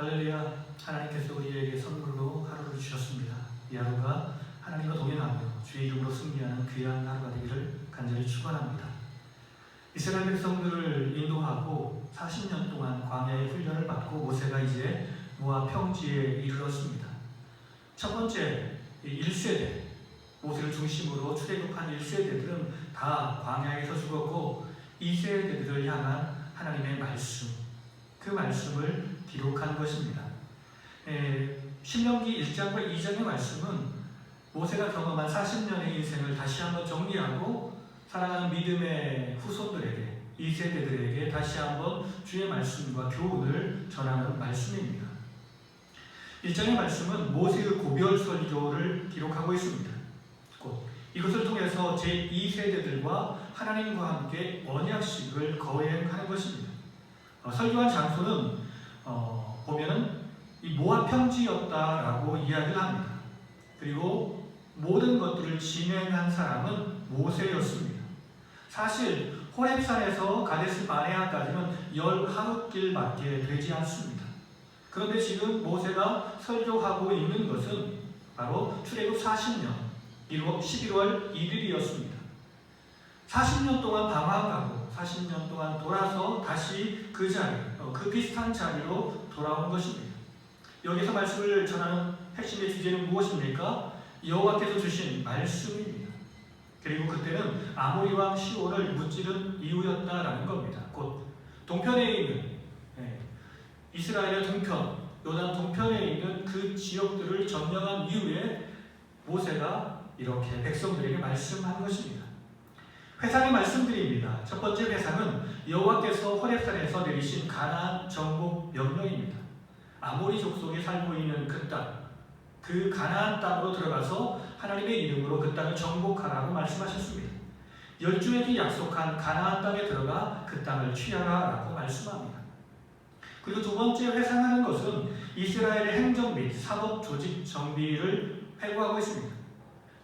할렐루야. 하나님께서 우리에게 선물로 하루를 주셨습니다. 이 하루가 하나님과 동행하며 주의 이름으로 승리하는 귀한 하루가 되기를 간절히 축원합니다. 이스라엘 백성들을 인도하고 40년 동안 광야의 훈련을 받고 모세가 이제 모압 평지에 이르렀습니다. 첫 번째 1세대, 모세를 중심으로 출애굽한 1세대들은 다 광야에서 죽었고 2세대들을 향한 하나님의 말씀, 그 말씀을 기록한 것입니다. 신명기 1장과 2장의 말씀은 모세가 경험한 40년의 인생을 다시 한번 정리하고 사랑하는 믿음의 후손들에게, 2세대들에게 다시 한번 주의 말씀과 교훈을 전하는 말씀입니다. 1장의 말씀은 모세의 고별 설교를 기록하고 있습니다. 곧 이것을 통해서 제2세대들과 하나님과 함께 언약식을 거행하는 것입니다. 설교한 장소는 보면은 이 모압 평지였다라고 이야기를 합니다. 그리고 모든 것들을 진행한 사람은 모세였습니다. 사실 호렙산에서 가데스 바네아까지는 10하루길밖에 되지 않습니다. 그런데 지금 모세가 설교하고 있는 것은 바로 출애굽 40년 11월 1일이었습니다. 40년 동안 방황하고 40년 동안 돌아서 다시 그 자리, 그 비슷한 자리로 돌아온 것입니다. 여기서 말씀을 전하는 핵심의 주제는 무엇입니까? 여호와께서 주신 말씀입니다. 그리고 그때는 아모리 왕 시온을 무찌른 이후였다라는 겁니다. 곧 동편에 있는 이스라엘의 동편, 요단 동편에 있는 그 지역들을 점령한 이후에 모세가 이렇게 백성들에게 말씀한 것입니다. 회상의 말씀드립니다. 첫 번째 회상은 여호와께서 호렙산에서 내리신 가나안 정복 명령입니다. 아모리 족속이 살고 있는 그 땅, 그 가나안 땅으로 들어가서 하나님의 이름으로 그 땅을 정복하라고 말씀하셨습니다. 10주에게 약속한 가나안 땅에 들어가 그 땅을 취하라라고 말씀합니다. 그리고 두 번째 회상하는 것은 이스라엘의 행정 및 사법 조직 정비를 회고하고 있습니다.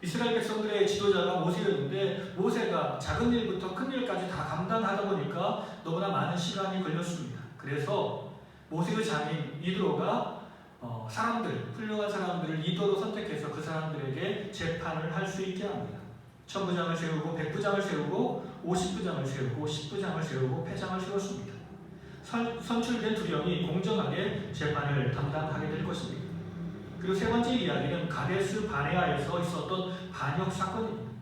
이스라엘 백성들의 지도자가 모세였는데 모세가 작은 일부터 큰 일까지 다 감당하다 보니까 너무나 많은 시간이 걸렸습니다. 그래서 모세의 장인 이드로가 훌륭한 사람들을 리더로 선택해서 그 사람들에게 재판을 할 수 있게 합니다. 천부장을 세우고 백부장을 세우고 50부장을 세우고 10부장을 세우고 패장을 세웠습니다. 선출된 두 명이 공정하게 재판을 담당하게 될 것입니다. 그리고 세 번째 이야기는 가데스 바네아에서 있었던 반역 사건입니다.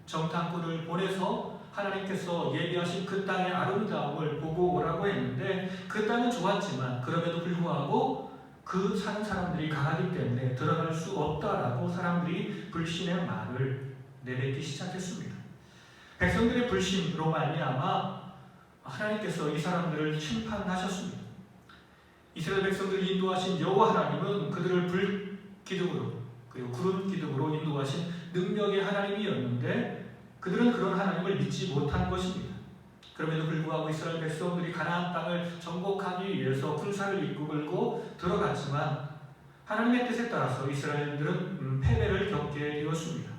정탐꾼을 보내서 하나님께서 예비하신 그 땅의 아름다움을 보고 오라고 했는데 그 땅은 좋았지만 그럼에도 불구하고 그 사는 사람들이 강하기 때문에 들어갈 수 없다라고 사람들이 불신의 말을 내뱉기 시작했습니다. 백성들의 불신으로 말미암아 하나님께서 이 사람들을 심판하셨습니다. 이스라엘 백성들을 인도하신 여호와 하나님은 그들을 불기둥으로 그리고 구름 기둥으로 인도하신 능력의 하나님이었는데 그들은 그런 하나님을 믿지 못한 것입니다. 그럼에도 불구하고 이스라엘 백성들이 가나안 땅을 정복하기 위해서 군사를 이끌고 들어갔지만 하나님의 뜻에 따라서 이스라엘들은 패배를 겪게 되었습니다.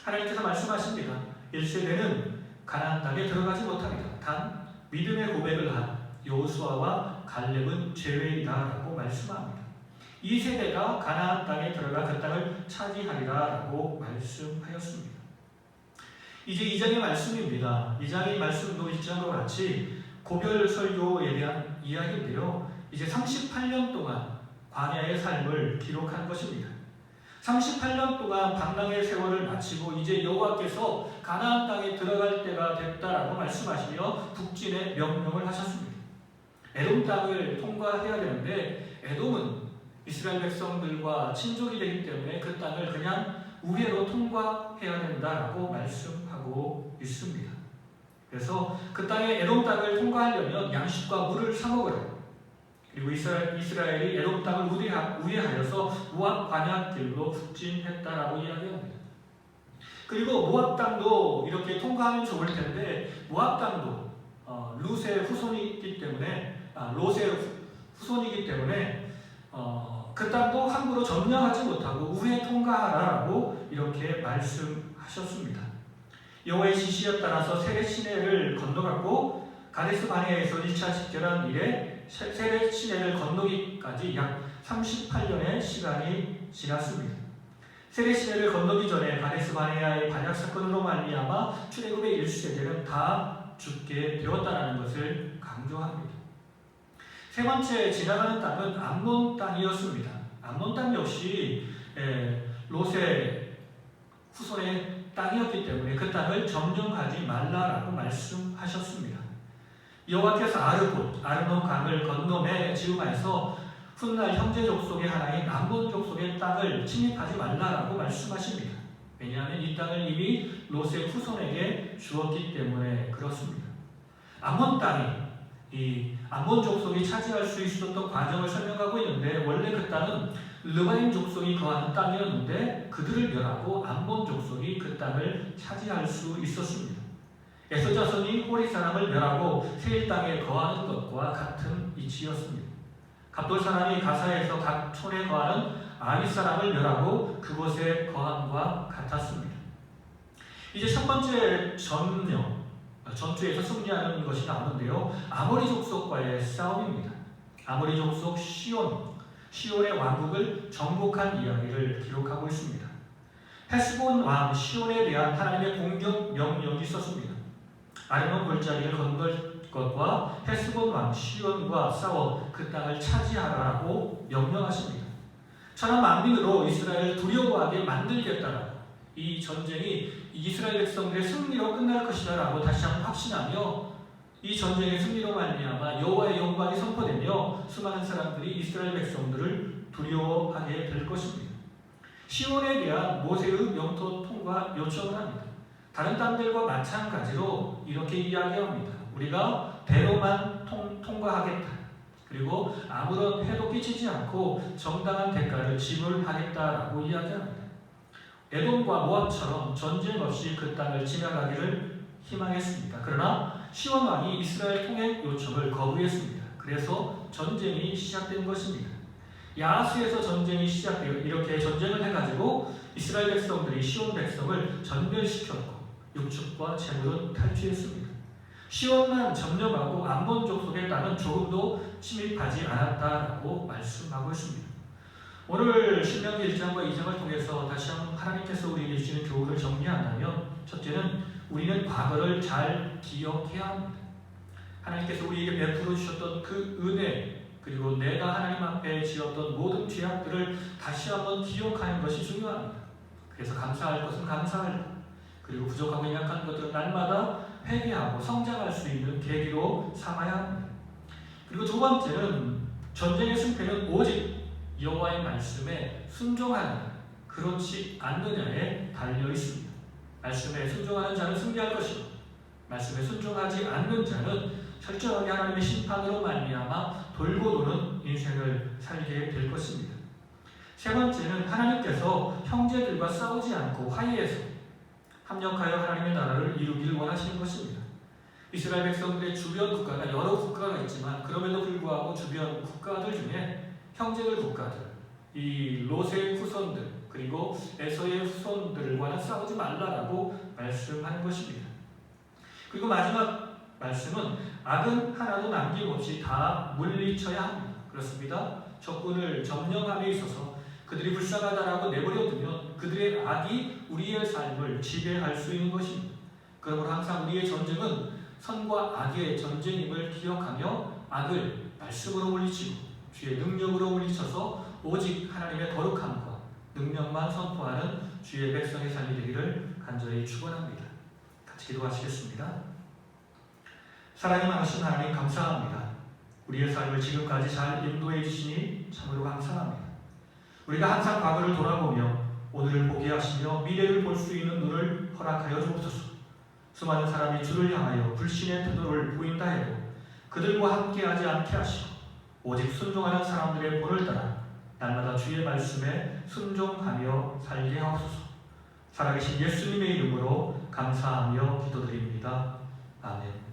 하나님께서 말씀하십니다. 1세대는 가나안 땅에 들어가지 못합니다. 단 믿음의 고백을 한 여호수아와 갈렙은 제외이다라고 말씀합니다. 2세대가 가나안 땅에 들어가 그 땅을 차지하리라라고 말씀하였습니다. 이제 2장의 말씀입니다. 2장의 말씀도 1장과 같이 고별 설교에 대한 이야기인데요. 이제 38년 동안 광야의 삶을 기록한 것입니다. 38년 동안 방랑의 세월을 마치고 이제 여호와께서 가나안 땅에 들어갈 때가 됐다라고 말씀하시며 북진의 명령을 하셨습니다. 에돔 땅을 통과해야 되는데 에돔은 이스라엘 백성들과 친족이 되기 때문에 그 땅을 그냥 우회로 통과해야 된다라고 말씀하고 있습니다. 그래서 그 땅에 에돔 땅을 통과하려면 양식과 물을 사 먹으라. 그리고 이스라엘이 에돔 땅을 우회하여서 모압 광야길로 북진했다라고 이야기합니다. 그리고 모압 땅도 이렇게 통과하면 좋을 텐데 모압 땅도 롯의 후손이기 때문에 그 땅도 함부로 점령하지 못하고 우회 통과하라고 이렇게 말씀하셨습니다. 여호와의 지시에 따라서 세례 시내를 건너갔고 가데스 바네아에서 1차 집결한 일에 세례 시내를 건너기까지 약 38년의 시간이 지났습니다. 세례 시내를 건너기 전에 가데스 바네아의 반역 사건으로 말미암아 출애굽의 1세대는 다 죽게 되었다는 것을 강조합니다. 세 번째 지나가는 땅은 암몬 땅이었습니다. 암몬 땅 역시 롯의 후손의 땅이었기 때문에 그 땅을 점령하지 말라라고 말씀하셨습니다. 여호와께서 아르논 강을 건너매 지음하여서 훗날 형제 족속의 하나인 암몬 족속의 땅을 침입하지 말라라고 말씀하십니다. 왜냐하면 이 땅을 이미 롯의 후손에게 주었기 때문에 그렇습니다. 암몬 땅이 이 암몬 족속이 차지할 수 있었던 과정을 설명하고 있는데, 원래 그 땅은 르바임 족속이 거하는 땅이었는데 그들을 멸하고 암몬 족속이 그 땅을 차지할 수 있었습니다. 에서 자손이 호리 사람을 멸하고 세일 땅에 거하는 것과 같은 이치였습니다. 갑돌 사람이 가사에서 각 촌에 거하는 아윗 사람을 멸하고 그곳에 거함과 같았습니다. 이제 첫 번째 전투에서 승리하는 것이 나오는데요. 아모리 족속과의 싸움입니다. 아모리 족속 시온의 왕국을 정복한 이야기를 기록하고 있습니다. 헤스본 왕 시온에 대한 하나님의 공격 명령이 있었습니다. 아르논 골짜기를 건널 것과 헤스본 왕 시온과 싸워 그 땅을 차지하라고 명령하십니다. 천하 만민으로 이스라엘을 두려워하게 만들겠다라고, 이 전쟁이 이스라엘 백성들의 승리로 끝날 것이다라고 다시 한번 확신하며, 이 전쟁의 승리로 말미암아 여호와의 영광이 선포되며 수많은 사람들이 이스라엘 백성들을 두려워하게 될 것입니다. 시온에 대한 모세의 영토 통과 요청을 합니다. 다른 땅들과 마찬가지로 이렇게 이야기합니다. 우리가 대로만 통과하겠다. 그리고 아무런 해도 끼치지 않고 정당한 대가를 지불하겠다라고 이야기합니다. 에돔과 모압처럼 전쟁 없이 그 땅을 지나가기를 희망했습니다. 그러나 시온 왕이 이스라엘 통행 요청을 거부했습니다. 그래서 전쟁이 시작된 것입니다. 야하스에서 전쟁이 시작되어 이렇게 전쟁을 해가지고 이스라엘 백성들이 시온 백성을 전멸시켰고 육축과 재물은 탈취했습니다. 시온만 점령하고 암몬 족속의 땅은 조금도 침입하지 않았다라고 말씀하고 있습니다. 오늘 신명기 1장과 2장을 통해서 다시 한번 하나님께서 우리에게 주시는 교훈을 정리한다면, 첫째는 우리는 과거를 잘 기억해야 합니다. 하나님께서 우리에게 베풀어 주셨던 그 은혜, 그리고 내가 하나님 앞에 지었던 모든 죄악들을 다시 한번 기억하는 것이 중요합니다. 그래서 감사할 것은 감사하고, 그리고 부족하고 약한 것들은 날마다 회개하고 성장할 수 있는 계기로 삼아야 합니다. 그리고 두 번째는 전쟁의 승패는 오직 여호와의 말씀에 순종하는, 그렇지 않느냐에 달려 있습니다. 말씀에 순종하는 자는 승리할 것이고, 말씀에 순종하지 않는 자는 철저하게 하나님의 심판으로 말미암아 돌고 도는 인생을 살게 될 것입니다. 세 번째는 하나님께서 형제들과 싸우지 않고 화해해서 합력하여 하나님의 나라를 이루기를 원하시는 것입니다. 이스라엘 백성들의 주변 국가가 여러 국가가 있지만 그럼에도 불구하고 주변 국가들 중에 형제들 국가들, 이 롯의 후손들 그리고 에서의 후손들과는 싸우지 말라라고 말씀하는 것입니다. 그리고 마지막 말씀은 악은 하나도 남김없이 다 물리쳐야 합니다. 그렇습니다. 적군을 점령함에 있어서 그들이 불쌍하다라고 내버려두면 그들의 악이 우리의 삶을 지배할 수 있는 것입니다. 그러므로 항상 우리의 전쟁은 선과 악의 전쟁임을 기억하며 악을 말씀으로 물리치고 주의 능력으로 물리쳐서 오직 하나님의 거룩함과 능력만 선포하는 주의 백성의 삶이 되기를 간절히 축원합니다. 같이 기도하시겠습니다. 사랑이 많으신 하나님 감사합니다. 우리의 삶을 지금까지 잘 인도해 주시니 참으로 감사합니다. 우리가 항상 과거를 돌아보며 오늘을 보게 하시며 미래를 볼 수 있는 눈을 허락하여 주옵소서. 수많은 사람이 주를 향하여 불신의 태도를 보인다 해도 그들과 함께하지 않게 하시고 오직 순종하는 사람들의 본을 따라 날마다 주의 말씀에 순종하며 살게 하옵소서. 살아계신 예수님의 이름으로 감사하며 기도드립니다. 아멘.